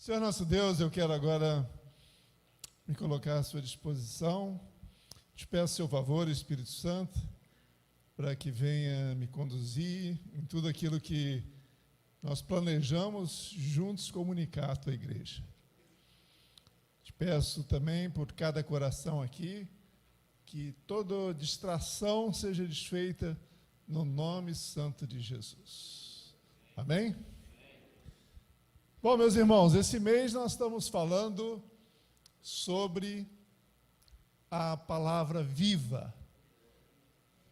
Senhor nosso Deus, eu quero agora me colocar à sua disposição. Te peço seu favor, Espírito Santo, para que venha me conduzir em tudo aquilo que nós planejamos juntos comunicar à tua igreja. Te peço também por cada coração aqui, que toda distração seja desfeita no nome santo de Jesus. Amém? Bom, meus irmãos, esse mês nós estamos falando sobre a palavra viva.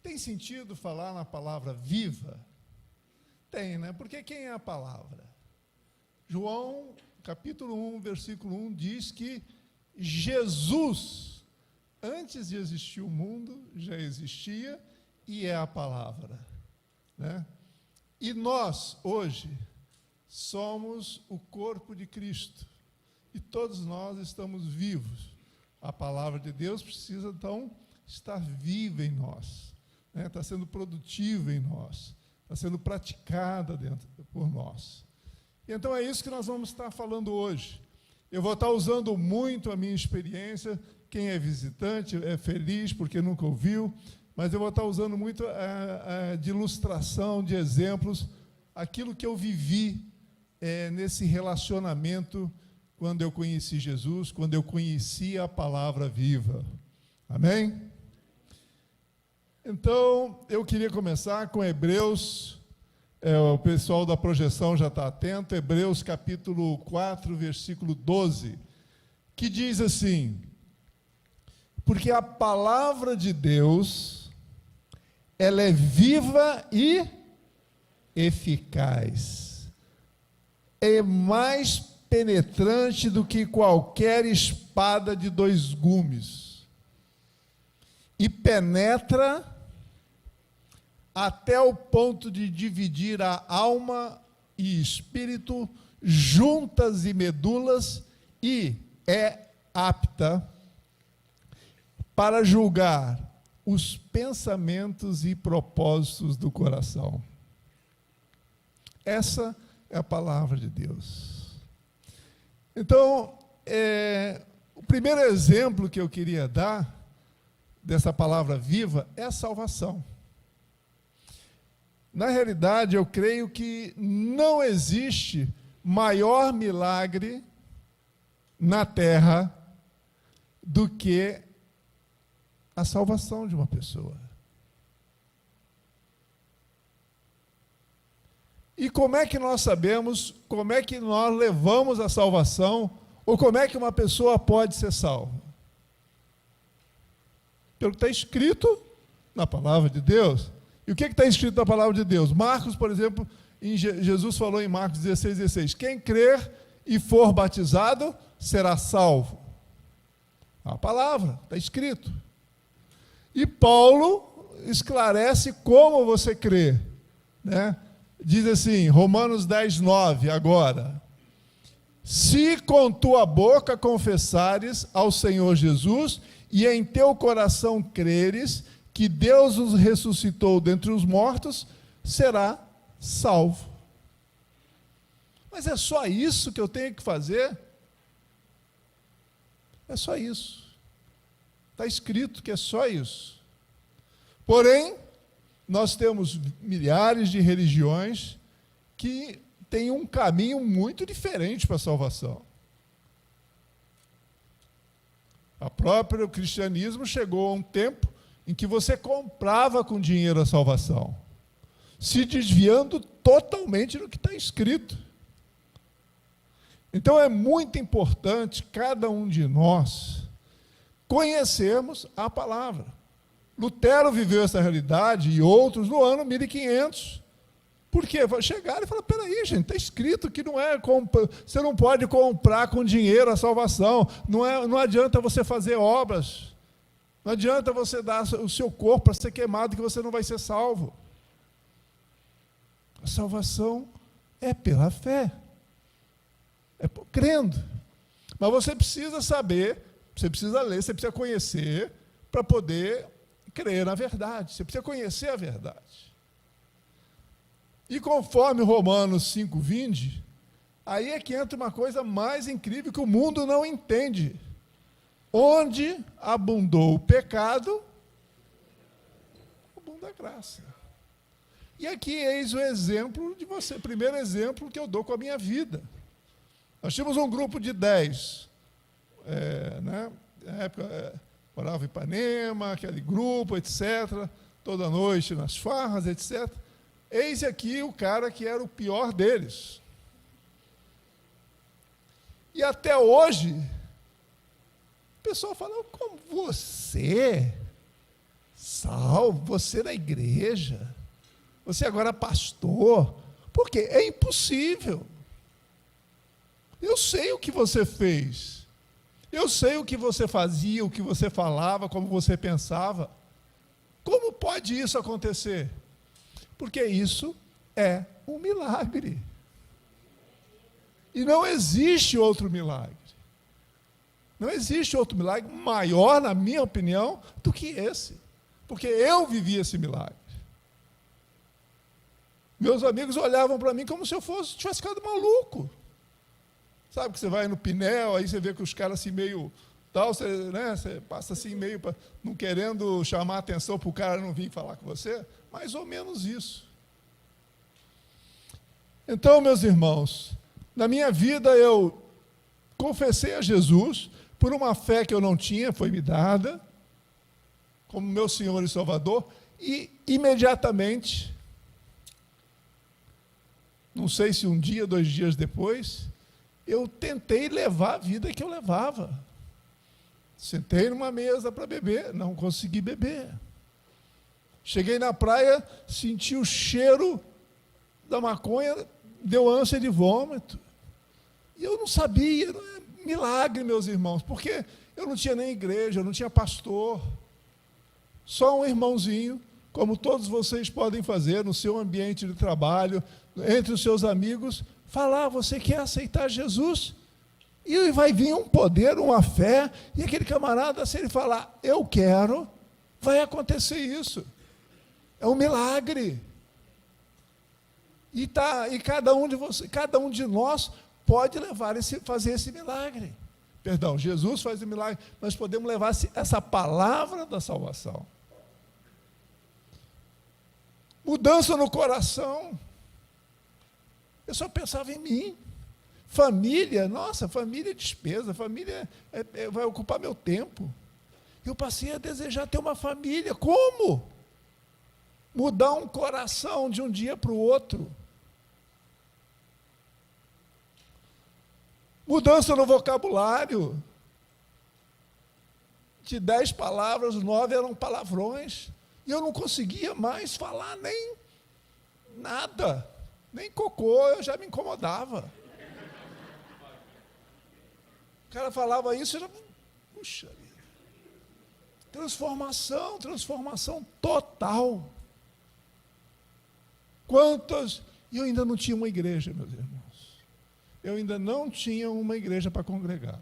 Tem sentido falar na palavra viva? Tem, né? Porque quem é a palavra? João, capítulo 1, versículo 1, diz que Jesus, antes de existir o mundo, já existia e é a palavra, né? E nós, hoje, somos o corpo de Cristo e todos nós estamos vivos. A palavra de Deus precisa, então, estar viva em nós, né? Está sendo produtiva em nós, está sendo praticada por nós. Então, é isso que nós vamos estar falando hoje. Eu vou estar usando muito a minha experiência. Quem é visitante é feliz porque nunca ouviu, mas eu vou estar usando muito de ilustração, de exemplos, aquilo que eu vivi nesse relacionamento quando eu conheci Jesus, quando eu conheci a palavra viva. Amém? Então, eu queria começar com Hebreus, o pessoal da projeção já está atento, Hebreus capítulo 4, versículo 12, que diz assim: porque a palavra de Deus, ela é viva e eficaz, é mais penetrante do que qualquer espada de dois gumes, e penetra até o ponto de dividir a alma e espírito, juntas e medulas, e é apta para julgar os pensamentos e propósitos do coração. Essa é a palavra de Deus. Então, o primeiro exemplo que eu queria dar dessa palavra viva é a salvação. Na realidade, eu creio que não existe maior milagre na terra do que a salvação de uma pessoa. E como é que nós sabemos, como é que nós levamos a salvação, ou como é que uma pessoa pode ser salva? Pelo que está escrito na palavra de Deus. E o que está escrito na palavra de Deus? Marcos, por exemplo, Jesus falou em Marcos 16:16, quem crer e for batizado será salvo. A palavra, está escrito. E Paulo esclarece como você crê, né? Diz assim, Romanos 10:9, agora: se com tua boca confessares ao Senhor Jesus e em teu coração creres que Deus os ressuscitou dentre os mortos, será salvo. Mas é só isso que eu tenho que fazer? É só isso. Está escrito que é só isso. Porém, nós temos milhares de religiões que têm um caminho muito diferente para a salvação. O próprio cristianismo chegou a um tempo em que você comprava com dinheiro a salvação, se desviando totalmente do que está escrito. Então é muito importante cada um de nós conhecermos a palavra. Lutero viveu essa realidade e outros no ano 1500. Por quê? Chegaram e falaram, peraí, gente, está escrito que você não pode comprar com dinheiro a salvação, não adianta você fazer obras, não adianta você dar o seu corpo para ser queimado que você não vai ser salvo. A salvação é pela fé, é crendo. Mas você precisa saber, você precisa ler, você precisa conhecer para poder crer na verdade. Você precisa conhecer a verdade. E conforme Romanos 5:20, Aí é que entra uma coisa mais incrível que o mundo não entende. Onde abundou o pecado, abunda a graça. E aqui eis o exemplo de você, primeiro exemplo que eu dou com a minha vida. Nós tínhamos um grupo de 10, na época morava em Ipanema, aquele grupo, etc., toda noite nas farras, etc. Eis aqui o cara que era o pior deles. E até hoje, o pessoal fala, como você, salvo, você da igreja, você agora é pastor, porque é impossível. Eu sei o que você fez, eu sei o que você fazia, o que você falava, como você pensava. Como pode isso acontecer? Porque isso é um milagre. E não existe outro milagre. Não existe outro milagre maior, na minha opinião, do que esse. Porque eu vivi esse milagre. Meus amigos olhavam para mim como se eu tivesse ficado maluco. Sabe que você vai no Pinel, aí você vê que os caras assim meio... Tal, você passa assim meio... não querendo chamar a atenção para o cara não vir falar com você. Mais ou menos isso. Então, meus irmãos... Na minha vida, eu confessei a Jesus, por uma fé que eu não tinha, foi me dada, como meu Senhor e Salvador, e imediatamente, não sei se um dia, 2 dias depois, eu tentei levar a vida que eu levava. Sentei numa mesa para beber, não consegui beber. Cheguei na praia, senti o cheiro da maconha, deu ânsia de vômito. E eu não sabia, milagre, meus irmãos, porque eu não tinha nem igreja, eu não tinha pastor. Só um irmãozinho, como todos vocês podem fazer no seu ambiente de trabalho, entre os seus amigos, falar, você quer aceitar Jesus? E vai vir um poder, uma fé, e aquele camarada, se ele falar, eu quero, vai acontecer isso. É um milagre. E cada um de nós pode fazer esse milagre. Perdão, Jesus faz o milagre, nós podemos levar essa palavra da salvação. Mudança no coração. Eu só pensava em mim. Família, nossa, família é despesa, família vai ocupar meu tempo. Eu passei a desejar ter uma família. Como? Mudar um coração de um dia para o outro. Mudança no vocabulário. De 10 palavras, 9 eram palavrões. E eu não conseguia mais falar nem nada. Nem cocô, eu já me incomodava. O cara falava isso, eu já... Puxa vida. Transformação total. Quantas... E eu ainda não tinha uma igreja, meus irmãos. Eu ainda não tinha uma igreja para congregar.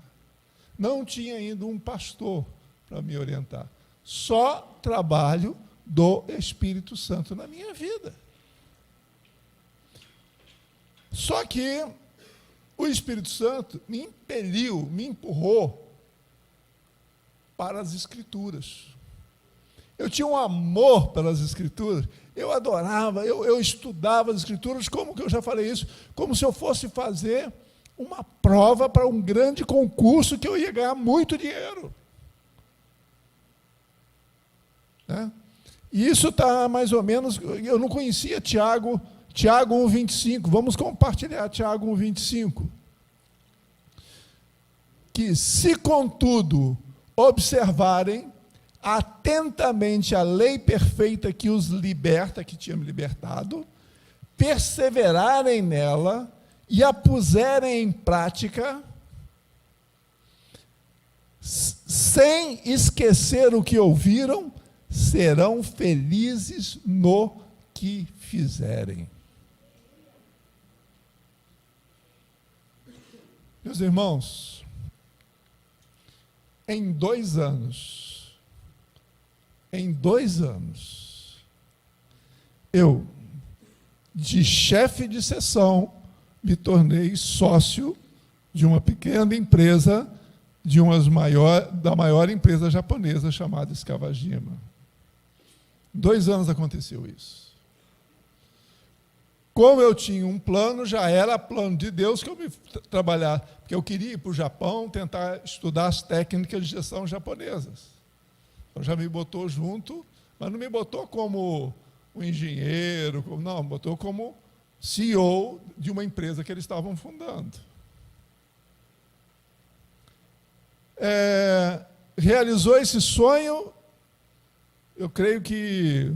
Não tinha ainda um pastor para me orientar. Só trabalho do Espírito Santo na minha vida. Só que o Espírito Santo me impeliu, me empurrou para as Escrituras. Eu tinha um amor pelas Escrituras, eu adorava, eu estudava as Escrituras, como que eu já falei isso, como se eu fosse fazer uma prova para um grande concurso que eu ia ganhar muito dinheiro. Né? E isso está mais ou menos, eu não conhecia Tiago 1,25, vamos compartilhar Tiago 1,25. Que se, contudo, observarem atentamente a lei perfeita que os liberta, que tinha me libertado, perseverarem nela e a puserem em prática, sem esquecer o que ouviram, serão felizes no que fizerem. Meus irmãos, em 2 anos, eu, de chefe de seção, me tornei sócio de uma pequena empresa, da maior empresa japonesa chamada Skawajima. 2 anos aconteceu isso. Como eu tinha um plano, já era plano de Deus que eu me trabalhar, porque eu queria ir para o Japão tentar estudar as técnicas de gestão japonesas. Então já me botou junto, mas não me botou como um engenheiro, não, botou como CEO de uma empresa que eles estavam fundando. Realizou esse sonho, eu creio que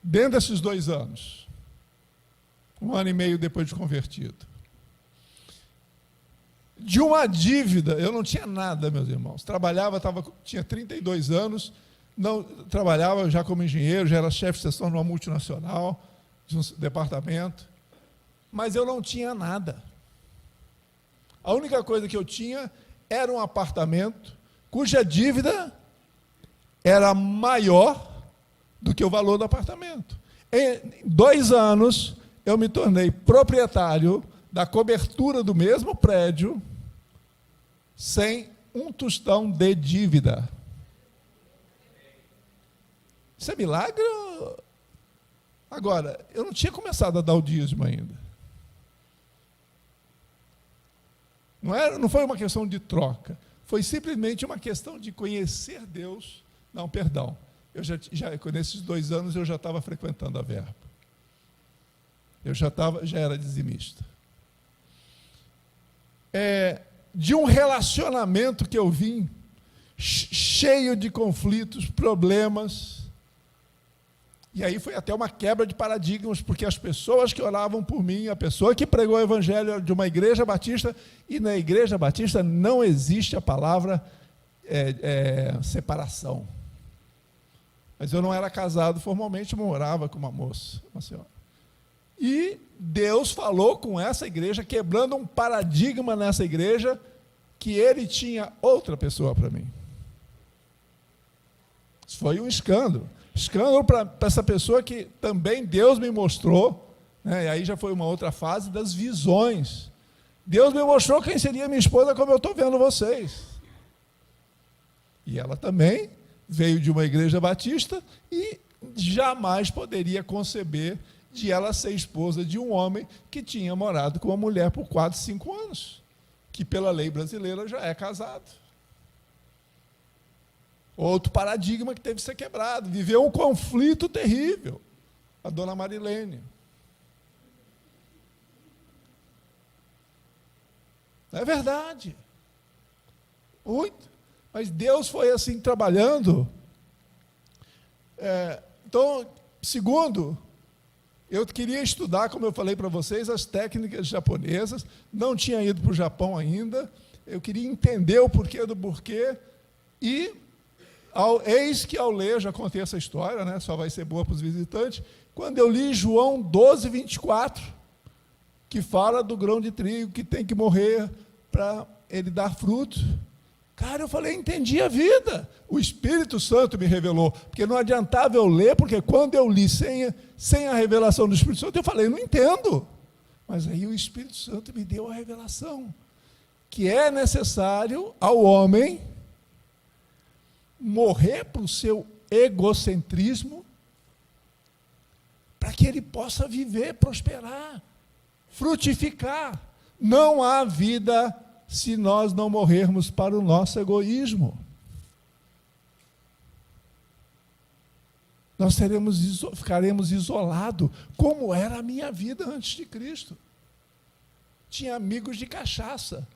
dentro desses 2 anos, 1 ano e meio depois de convertido. De uma dívida, eu não tinha nada, meus irmãos. Trabalhava, tinha 32 anos, não, trabalhava já como engenheiro, já era chefe de seção numa multinacional, de um departamento, mas eu não tinha nada. A única coisa que eu tinha era um apartamento cuja dívida era maior do que o valor do apartamento. Em 2 anos, eu me tornei proprietário da cobertura do mesmo prédio sem um tostão de dívida. Isso é milagre? Agora, eu não tinha começado a dar o dízimo ainda. Não foi uma questão de troca, foi simplesmente uma questão de conhecer Deus. Não, perdão, nesses 2 anos eu já estava frequentando a Verbo. Eu já era dizimista. De um relacionamento que eu vim cheio de conflitos, problemas, e aí foi até uma quebra de paradigmas, porque as pessoas que oravam por mim, a pessoa que pregou o evangelho de uma igreja batista, e na igreja batista não existe a palavra separação. Mas eu não era casado formalmente, morava com uma moça, uma senhora. E Deus falou com essa igreja, quebrando um paradigma nessa igreja, que ele tinha outra pessoa para mim. Isso foi um escândalo. Escândalo para essa pessoa que também Deus me mostrou, né? E aí já foi uma outra fase das visões. Deus me mostrou quem seria minha esposa, como eu estou vendo vocês. E ela também veio de uma igreja batista e jamais poderia conceber de ela ser esposa de um homem que tinha morado com uma mulher por 4, 5 anos, que pela lei brasileira já é casado. Outro paradigma que teve que ser quebrado, viveu um conflito terrível, a dona Marilene. É verdade. Muito. Mas Deus foi assim trabalhando. Então, segundo, eu queria estudar, como eu falei para vocês, as técnicas japonesas, não tinha ido para o Japão ainda, eu queria entender o porquê do porquê, e eis que ao ler, já contei essa história, né, só vai ser boa para os visitantes, quando eu li João 12, 24, que fala do grão de trigo que tem que morrer para ele dar fruto. Cara, eu falei, entendi a vida. O Espírito Santo me revelou, porque não adiantava eu ler, porque quando eu li sem a revelação do Espírito Santo, eu falei, não entendo. Mas aí o Espírito Santo me deu a revelação, que é necessário ao homem morrer para o seu egocentrismo, para que ele possa viver, prosperar, frutificar. Não há vida se nós não morrermos para o nosso egoísmo. Nós ficaremos isolados, como era a minha vida antes de Cristo. Tinha amigos de cachaça,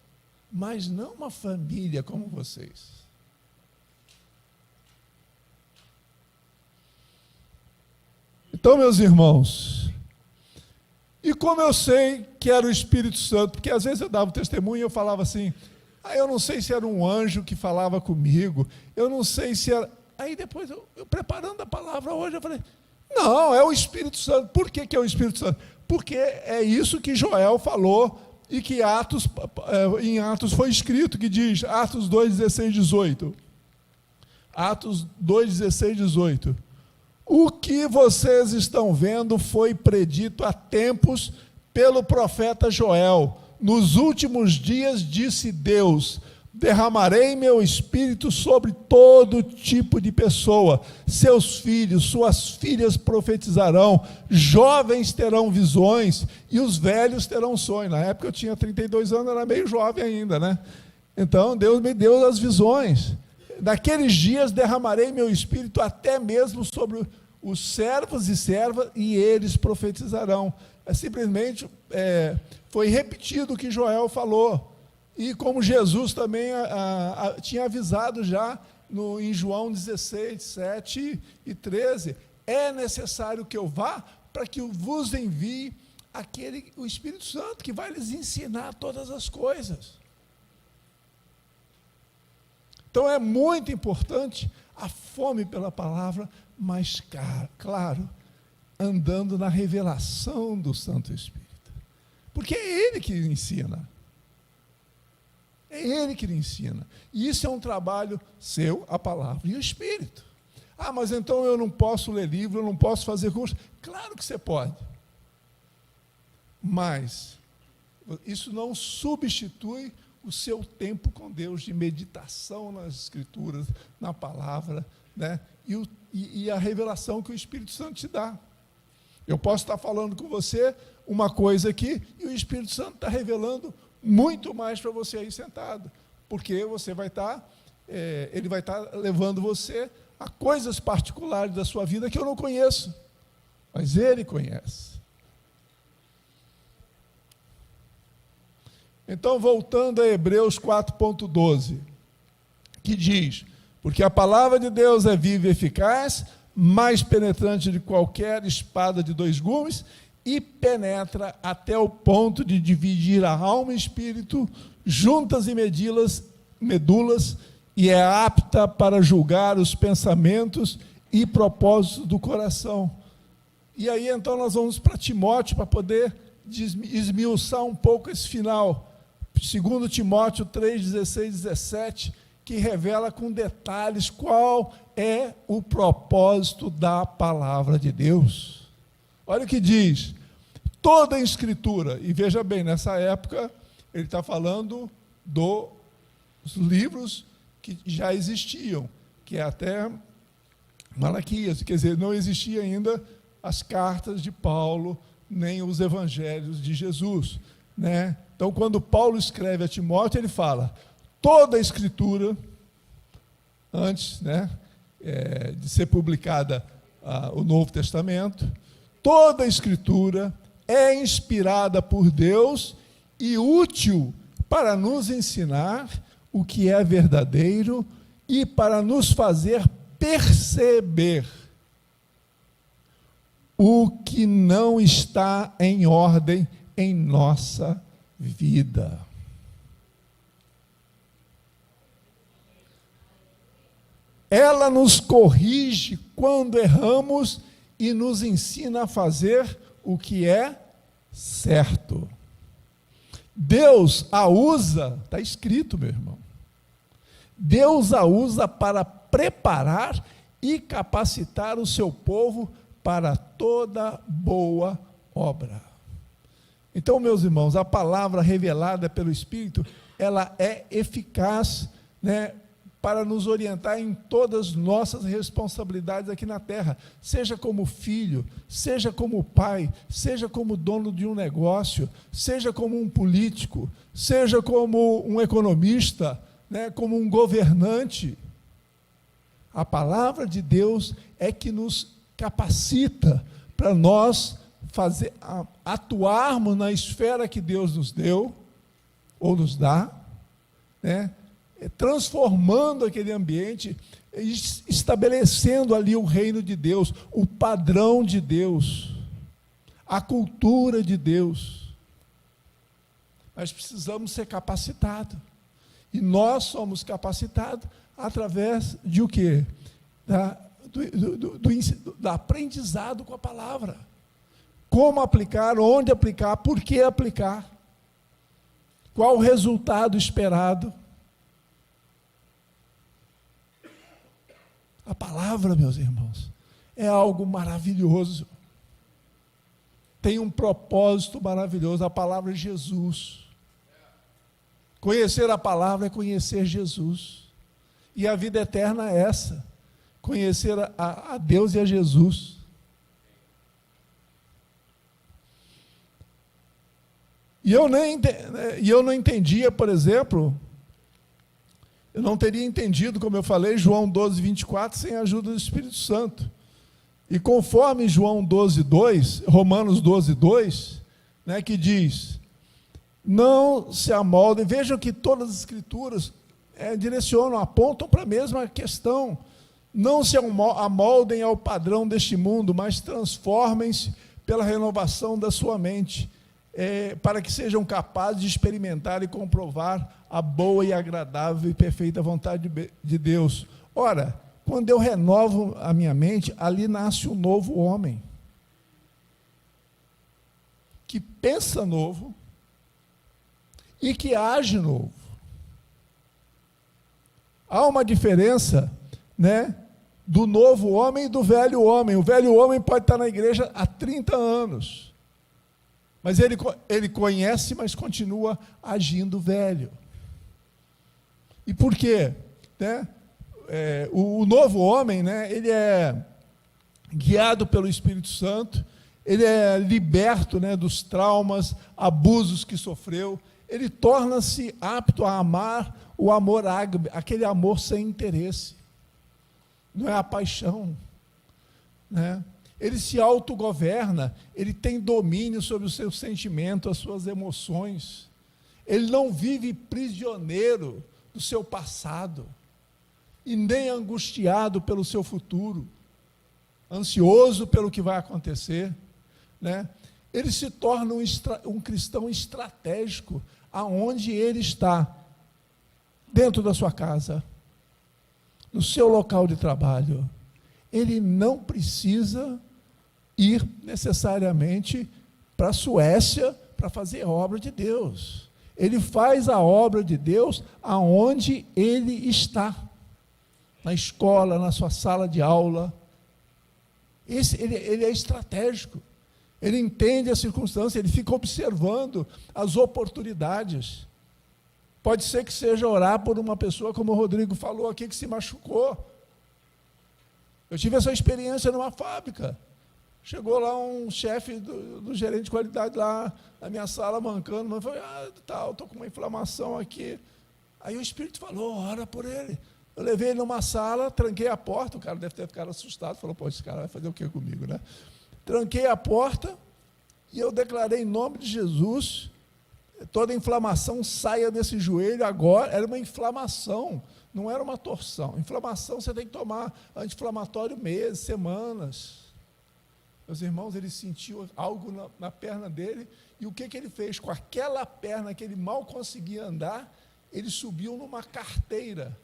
mas não uma família como vocês. Então, meus irmãos, e como eu sei que era o Espírito Santo, porque às vezes eu dava testemunho e eu falava assim, eu não sei se era um anjo que falava comigo, eu não sei se era... Aí depois, eu preparando a palavra hoje, eu falei, não, é o Espírito Santo. Por que é o Espírito Santo? Porque é isso que Joel falou e que em Atos foi escrito, que diz, Atos 2, 16, 18. Atos 2, 16, 18. O que vocês estão vendo foi predito há tempos pelo profeta Joel: nos últimos dias, disse Deus, derramarei meu espírito sobre todo tipo de pessoa. Seus filhos, suas filhas profetizarão, jovens terão visões e os velhos terão sonhos. Na época eu tinha 32 anos, era meio jovem ainda, né? Então Deus me deu as visões. Naqueles dias derramarei meu espírito até mesmo sobre os servos e servas, e eles profetizarão. Simplesmente foi repetido o que Joel falou. E como Jesus também tinha avisado já em João 16, 7 e 13, é necessário que eu vá para que eu vos envie o Espírito Santo, que vai lhes ensinar todas as coisas. Então é muito importante a fome pela palavra, mas, claro, andando na revelação do Santo Espírito. Porque é Ele que ensina. É Ele que lhe ensina. E isso é um trabalho seu, a palavra e o Espírito. Ah, mas então eu não posso ler livro, eu não posso fazer curso. Claro que você pode. Mas isso não substitui o seu tempo com Deus, de meditação nas Escrituras, na palavra, né? E a revelação que o Espírito Santo te dá. Eu posso estar falando com você uma coisa aqui, e o Espírito Santo está revelando muito mais para você aí sentado, porque você vai estar, ele vai estar levando você a coisas particulares da sua vida que eu não conheço, mas ele conhece. Então, voltando a Hebreus 4.12, que diz: porque a palavra de Deus é viva e eficaz, mais penetrante de qualquer espada de dois gumes, e penetra até o ponto de dividir a alma e espírito, juntas e medulas, e é apta para julgar os pensamentos e propósitos do coração. E aí, então, nós vamos para Timóteo, para poder esmiuçar um pouco esse final. 2 Timóteo 3, 16, 17, que revela com detalhes qual é o propósito da palavra de Deus. Olha o que diz: toda a Escritura, e veja bem, nessa época, ele está falando dos livros que já existiam, que é até Malaquias, quer dizer, não existia ainda as cartas de Paulo, nem os evangelhos de Jesus, né? Então, quando Paulo escreve a Timóteo, ele fala: toda a Escritura, antes, né, de ser publicada o Novo Testamento, toda a Escritura é inspirada por Deus e útil para nos ensinar o que é verdadeiro e para nos fazer perceber o que não está em ordem em nossa vida. Ela nos corrige quando erramos e nos ensina a fazer o que é certo. Deus a usa, está escrito, meu irmão, Deus a usa para preparar e capacitar o seu povo para toda boa obra. Então, meus irmãos, a palavra revelada pelo Espírito, ela é eficaz, né, para nos orientar em todas as nossas responsabilidades aqui na terra, seja como filho, seja como pai, seja como dono de um negócio, seja como um político, seja como um economista, né, como um governante. A palavra de Deus é que nos capacita para nós atuarmos na esfera que Deus nos deu, ou nos dá, né, transformando aquele ambiente, estabelecendo ali o reino de Deus, o padrão de Deus, a cultura de Deus. Mas precisamos ser capacitados. E nós somos capacitados através de o quê? Do aprendizado com a palavra. Como aplicar, onde aplicar, por que aplicar. Qual o resultado esperado. A palavra, meus irmãos, é algo maravilhoso. tem um propósito maravilhoso, a palavra é Jesus. Conhecer a palavra é conhecer Jesus. E a vida eterna é essa, conhecer a Deus e a Jesus. E eu não entendia, por exemplo, eu não teria entendido, como eu falei, João 12, 24, sem a ajuda do Espírito Santo. E conforme João 12, 2, Romanos 12, 2, né, que diz, não se amoldem, vejam que todas as escrituras direcionam, apontam para a mesma questão, não se amoldem ao padrão deste mundo, mas transformem-se pela renovação da sua mente, para que sejam capazes de experimentar e comprovar a boa e agradável e perfeita vontade de Deus. Ora, quando eu renovo a minha mente, ali nasce um novo homem, que pensa novo e que age novo. Há uma diferença, né, do novo homem e do velho homem. O velho homem pode estar na igreja há 30 anos, mas ele conhece, mas continua agindo velho. E por quê? Né? O novo homem, né, ele é guiado pelo Espírito Santo, ele é liberto, né, dos traumas, abusos que sofreu, ele torna-se apto a amar o amor ágape, aquele amor sem interesse, não é a paixão, né? Ele se autogoverna, ele tem domínio sobre o seu sentimento, as suas emoções, ele não vive prisioneiro do seu passado, e nem angustiado pelo seu futuro, ansioso pelo que vai acontecer, né? Ele se torna um cristão estratégico, aonde ele está, dentro da sua casa, no seu local de trabalho. Ele não precisa ir necessariamente para a Suécia para fazer a obra de Deus. Ele faz a obra de Deus aonde ele está, na escola, na sua sala de aula. Ele é estratégico, ele entende a circunstância, ele fica observando as oportunidades. Pode ser que seja orar por uma pessoa, como o Rodrigo falou aqui, que se machucou. Eu tive essa experiência numa fábrica. Chegou lá um chefe do gerente de qualidade lá na minha sala, mancando, mas falou, estou com uma inflamação aqui. Aí o Espírito falou, ora por ele. Eu levei ele numa sala, tranquei a porta, o cara deve ter ficado assustado, falou, pô, esse cara vai fazer o que comigo, né? Tranquei a porta e eu declarei em nome de Jesus, toda inflamação saia desse joelho agora. Era uma inflamação, não era uma torção. Inflamação você tem que tomar anti-inflamatório meses, semanas. Meus irmãos, ele sentiu algo na perna dele, e o que ele fez? Com aquela perna que ele mal conseguia andar, ele subiu numa carteira,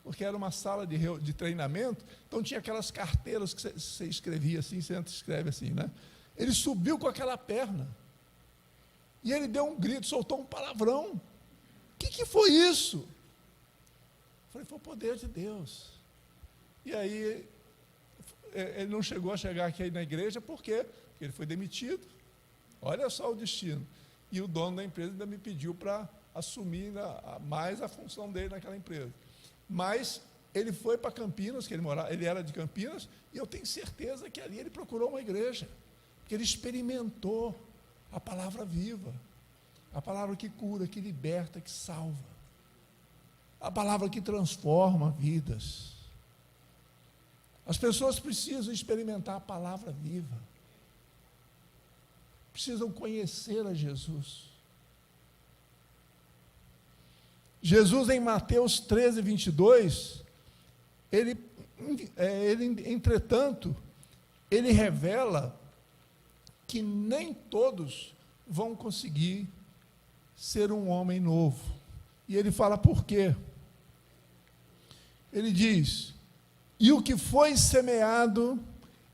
porque era uma sala de treinamento, então tinha aquelas carteiras que você escrevia assim, você escreve assim, né? Ele subiu com aquela perna, e ele deu um grito, soltou um palavrão. O que foi isso? Eu falei, foi o poder de Deus. E aí, ele não chegou a chegar aqui na igreja, por quê? Porque ele foi demitido. Olha só o destino. E o dono da empresa ainda me pediu para assumir mais a função dele naquela empresa. Mas ele foi para Campinas, que ele era de Campinas, e eu tenho certeza que ali ele procurou uma igreja, porque ele experimentou a palavra viva, a palavra que cura, que liberta, que salva, a palavra que transforma vidas. As pessoas precisam experimentar a palavra viva, precisam conhecer a Jesus. Jesus, em Mateus 13, 22, entretanto, ele revela que nem todos vão conseguir ser um homem novo. E ele fala por quê? Ele diz, e o que foi semeado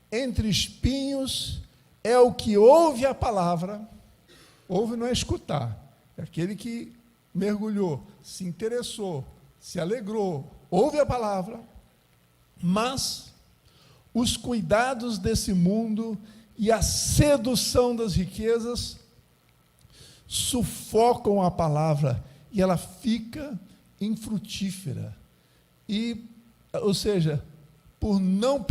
entre espinhos é o que ouve a palavra. Ouve não é escutar, é aquele que mergulhou, se interessou, se alegrou, ouve a palavra, mas os cuidados desse mundo e a sedução das riquezas sufocam a palavra e ela fica infrutífera. Ou seja, por não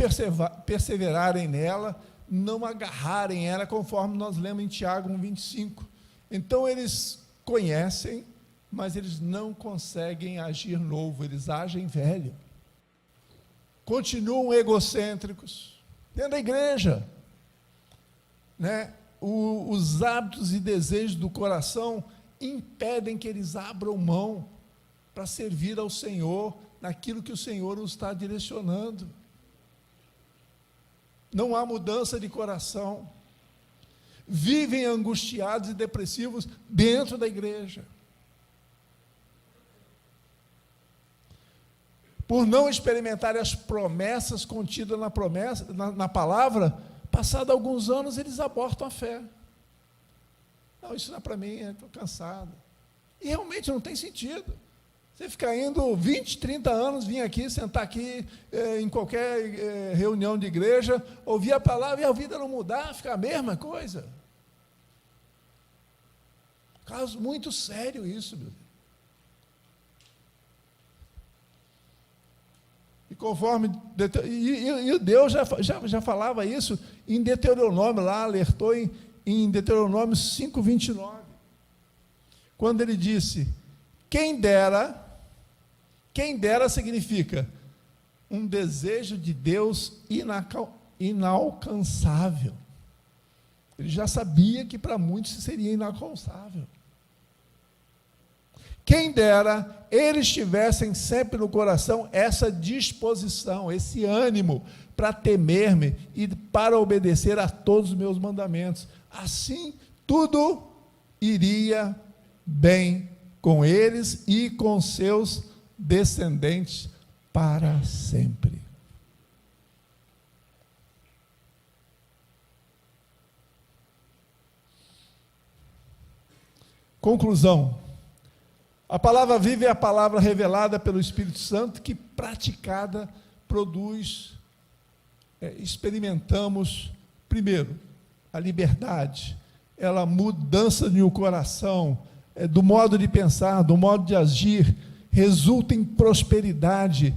perseverarem nela, não agarrarem ela, conforme nós lemos em Tiago 1,25. Então, eles conhecem, mas eles não conseguem agir novo, eles agem velho. Continuam egocêntricos dentro da igreja, né? Os hábitos e desejos do coração impedem que eles abram mão para servir ao Senhor naquilo que o Senhor os está direcionando. Não há mudança de coração. Vivem angustiados e depressivos dentro da igreja. Por não experimentarem as promessas contidas na palavra, passado alguns anos, eles abortam a fé. Não, isso não é para mim, estou cansado. E realmente não tem sentido. Você ficar indo 20, 30 anos, vir aqui, sentar aqui em qualquer reunião de igreja, ouvir a palavra e a vida não mudar, ficar a mesma coisa. Caso muito sério isso, meu Deus. E conforme e Deus já falava isso em Deuteronômio, lá alertou em Deuteronômio 5:29, quando ele disse: quem dera significa um desejo de Deus inalcançável. Ele já sabia que para muitos seria inalcançável. Quem dera eles tivessem sempre no coração essa disposição, esse ânimo para temer-me e para obedecer a todos os meus mandamentos. Assim, tudo iria bem com eles e com seus descendentes para sempre. Conclusão. A palavra viva é a palavra revelada pelo Espírito Santo, que praticada produz, experimentamos, primeiro, a liberdade, ela mudança de um coração, do modo de pensar, do modo de agir, resulta em prosperidade,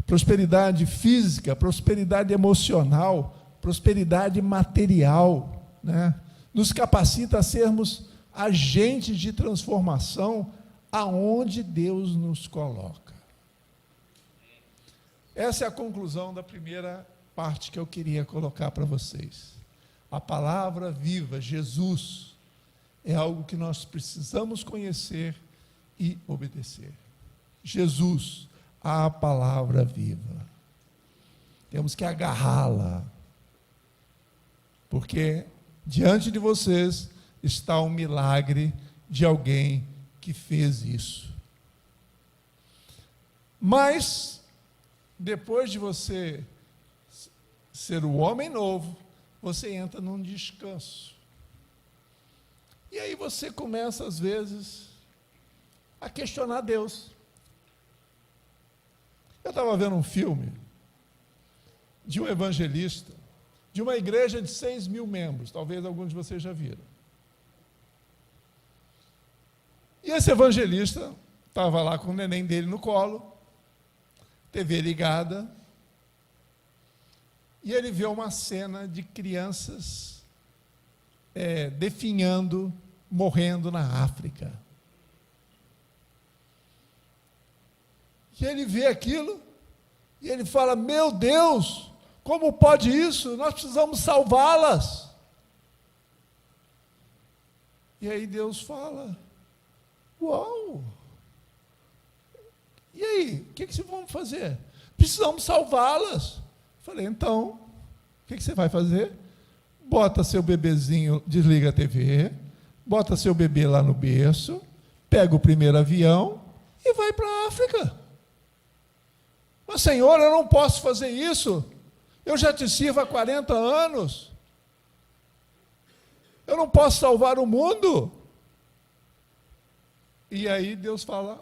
prosperidade física, prosperidade emocional, prosperidade material, né? Nos capacita a sermos agentes de transformação aonde Deus nos coloca. Essa é a conclusão da primeira parte que eu queria colocar para vocês. A palavra viva, Jesus, é algo que nós precisamos conhecer e obedecer. Jesus, a palavra viva. Temos que agarrá-la, porque diante de vocês está um milagre de alguém que fez isso. Mas, depois de você ser o homem novo, você entra num descanso. E aí você começa, às vezes, a questionar Deus. Eu estava vendo um filme de um evangelista, de uma igreja de 6.000 membros, talvez alguns de vocês já viram. E esse evangelista estava lá com o neném dele no colo, TV ligada, e ele vê uma cena de crianças definhando, morrendo na África. E ele vê aquilo, e ele fala: meu Deus, como pode isso? Nós precisamos salvá-las. E aí Deus fala: uau! E aí, o que vocês vão fazer? Precisamos salvá-las. Falei: então, o que você vai fazer? Bota seu bebezinho, desliga a TV, bota seu bebê lá no berço, pega o primeiro avião e vai para a África. Mas, Senhor, eu não posso fazer isso. Eu já te sirvo há 40 anos. Eu não posso salvar o mundo. E aí Deus fala: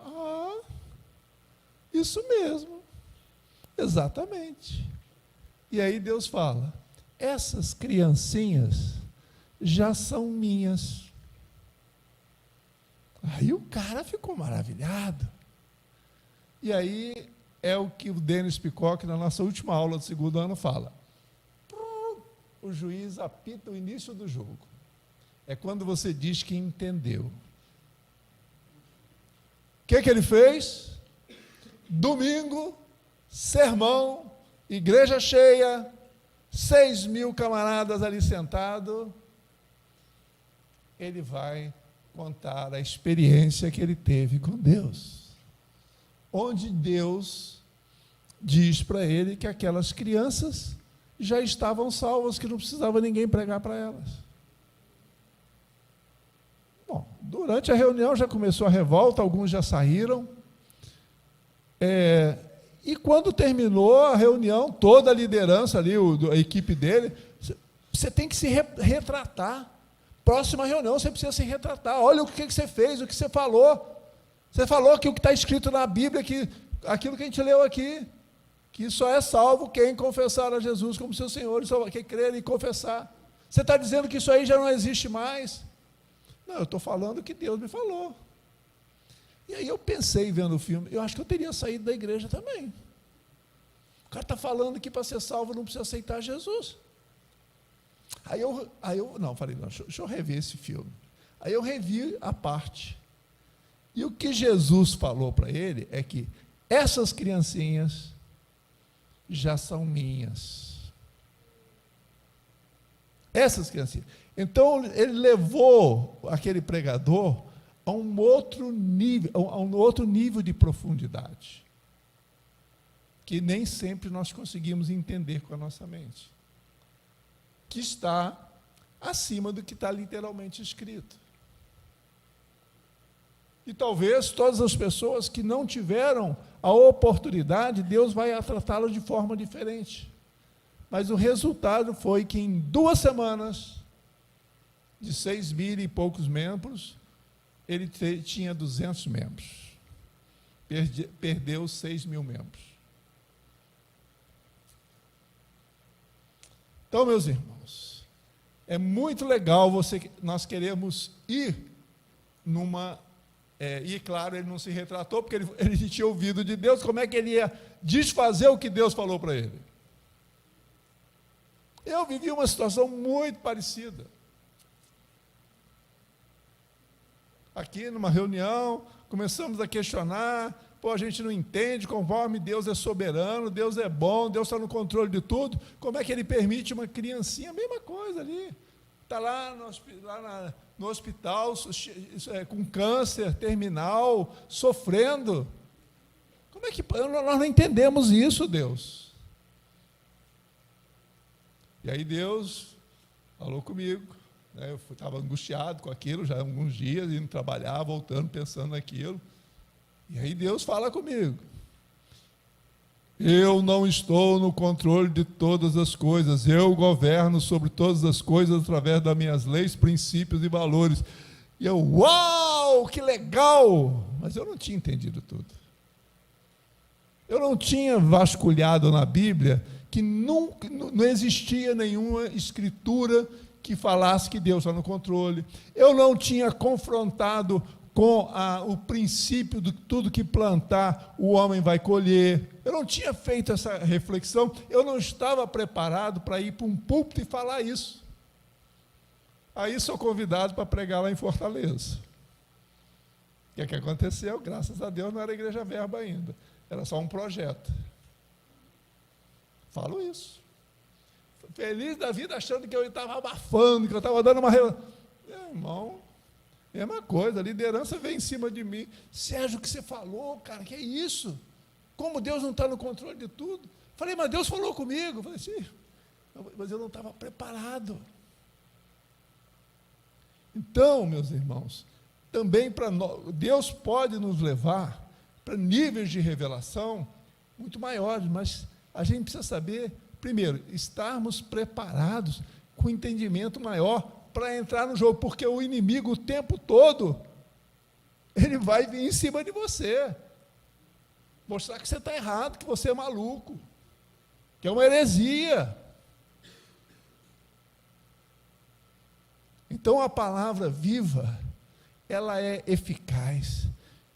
isso mesmo. Exatamente. E aí Deus fala: essas criancinhas já são minhas. Aí o cara ficou maravilhado. E aí é o que o Denis Peacock, na nossa última aula do segundo ano, fala. O juiz apita o início do jogo. É quando você diz que entendeu. O que ele fez? Domingo, sermão, igreja cheia, 6.000 camaradas ali sentados. Ele vai contar a experiência que ele teve com Deus, onde Deus diz para ele que aquelas crianças já estavam salvas, que não precisava ninguém pregar para elas. Bom, durante a reunião já começou a revolta, alguns já saíram, e quando terminou a reunião, toda a liderança ali, a equipe dele, você tem que se retratar. Próxima reunião, você precisa se retratar. Olha o que você fez, o que você falou. Você falou que o que está escrito na Bíblia, que aquilo que a gente leu aqui, que só é salvo quem confessar a Jesus como seu Senhor, quem crer e confessar. Você está dizendo que isso aí já não existe mais? Não, eu estou falando o que Deus me falou. E aí eu pensei, vendo o filme, eu acho que eu teria saído da igreja também. O cara está falando que para ser salvo não precisa aceitar Jesus. Aí eu falei, deixa eu rever esse filme. Aí eu revi a parte. E o que Jesus falou para ele é que essas criancinhas já são minhas. Essas criancinhas. Então, ele levou aquele pregador a um outro nível de profundidade, que nem sempre nós conseguimos entender com a nossa mente, que está acima do que está literalmente escrito. E talvez todas as pessoas que não tiveram a oportunidade, Deus vai tratá-las de forma diferente. Mas o resultado foi que em 2 semanas, de 6.000 e poucos membros, ele tinha 200 membros. Perdeu 6.000 membros. Então, meus irmãos, é muito legal nós queremos ir numa... e claro, ele não se retratou, porque ele tinha ouvido de Deus. Como é que ele ia desfazer o que Deus falou para ele? Eu vivi uma situação muito parecida. Aqui numa reunião, começamos a questionar, a gente não entende, conforme Deus é soberano, Deus é bom, Deus está no controle de tudo, como é que Ele permite uma criancinha, a mesma coisa ali, está lá no hospital, com câncer terminal, sofrendo. Como é que nós não entendemos isso, Deus? E aí Deus falou comigo, eu estava angustiado com aquilo, já há alguns dias, indo trabalhar, voltando, pensando naquilo. E aí Deus fala comigo. Eu não estou no controle de todas as coisas, eu governo sobre todas as coisas através das minhas leis, princípios e valores. E eu, uau, que legal! Mas eu não tinha entendido tudo. Eu não tinha vasculhado na Bíblia que não existia nenhuma escritura que falasse que Deus está no controle. Eu não tinha confrontado com o princípio de tudo que plantar, o homem vai colher. Eu não tinha feito essa reflexão, eu não estava preparado para ir para um púlpito e falar isso. Aí sou convidado para pregar lá em Fortaleza. O que aconteceu? Graças a Deus não era Igreja Verbo ainda, era só um projeto. Falo isso. Feliz da vida, achando que eu estava abafando, que eu estava dando uma... Meu irmão, mesma coisa, a liderança veio em cima de mim. Sérgio, o que você falou, cara, que é isso? Como Deus não está no controle de tudo? Falei, mas Deus falou comigo. Falei, sim, mas eu não estava preparado. Então, meus irmãos, também para nós, Deus pode nos levar para níveis de revelação muito maiores, mas a gente precisa saber, primeiro, estarmos preparados com entendimento maior para entrar no jogo, porque o inimigo o tempo todo, ele vai vir em cima de você, mostrar que você está errado, que você é maluco, que é uma heresia. Então a palavra viva, ela é eficaz.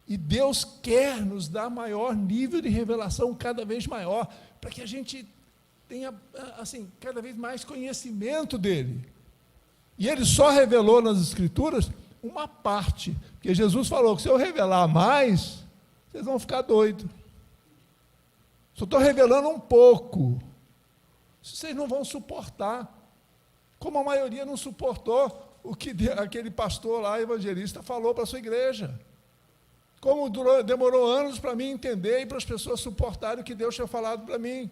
E Deus quer nos dar maior nível de revelação, cada vez maior, para que a gente tenha, assim, cada vez mais conhecimento dele. E ele só revelou nas Escrituras uma parte, porque Jesus falou que se eu revelar mais, vocês vão ficar doidos. Só estou revelando um pouco. Vocês não vão suportar. Como a maioria não suportou o que aquele pastor lá, evangelista, falou para a sua igreja. Como demorou anos para mim entender e para as pessoas suportarem o que Deus tinha falado para mim.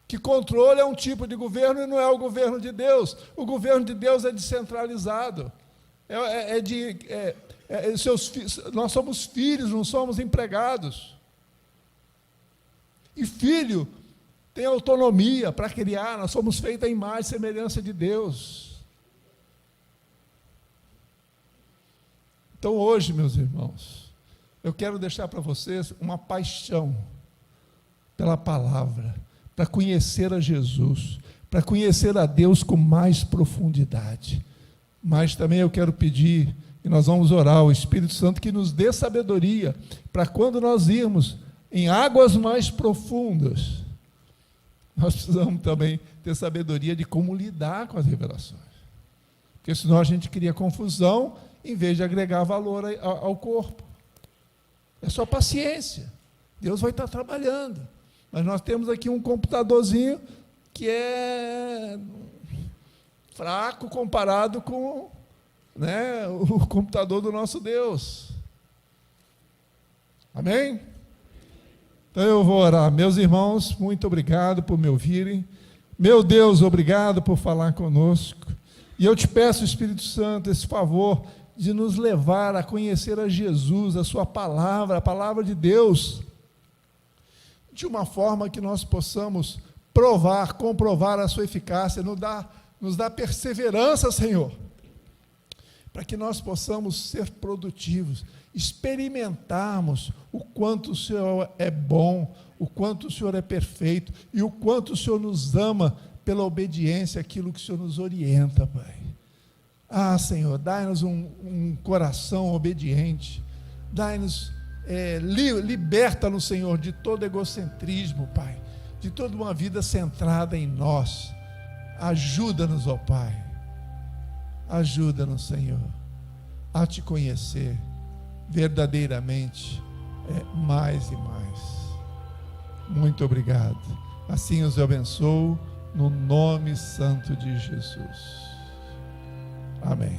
Que controle é um tipo de governo e não é o governo de Deus. O governo de Deus é descentralizado. Nós somos filhos, não somos empregados. E filho tem autonomia para criar, nós somos feitos à imagem e semelhança de Deus. Então hoje, meus irmãos, eu quero deixar para vocês uma paixão pela palavra, para conhecer a Jesus, para conhecer a Deus com mais profundidade. Mas também eu quero pedir, e nós vamos orar ao Espírito Santo que nos dê sabedoria, para quando nós irmos em águas mais profundas, nós precisamos também ter sabedoria de como lidar com as revelações. Porque senão a gente cria confusão, em vez de agregar valor ao corpo. É só paciência. Deus vai estar trabalhando. Mas nós temos aqui um computadorzinho que é fraco comparado com, o computador do nosso Deus. Amém? Então eu vou orar. Meus irmãos, muito obrigado por me ouvirem. Meu Deus, obrigado por falar conosco. E eu te peço, Espírito Santo, esse favor de nos levar a conhecer a Jesus, a sua palavra, a palavra de Deus, de uma forma que nós possamos comprovar a sua eficácia, nos dá perseverança, Senhor, para que nós possamos ser produtivos, experimentarmos o quanto o Senhor é bom, o quanto o Senhor é perfeito e o quanto o Senhor nos ama pela obediência àquilo que o Senhor nos orienta, Pai. Senhor, dai-nos um coração obediente, dai-nos, liberta-nos, Senhor, de todo egocentrismo, Pai, de toda uma vida centrada em nós. Ajuda-nos, ó Pai, ajuda-nos, Senhor, a te conhecer verdadeiramente, mais e mais. Muito obrigado. Assim os abençoo, no nome santo de Jesus. Amém.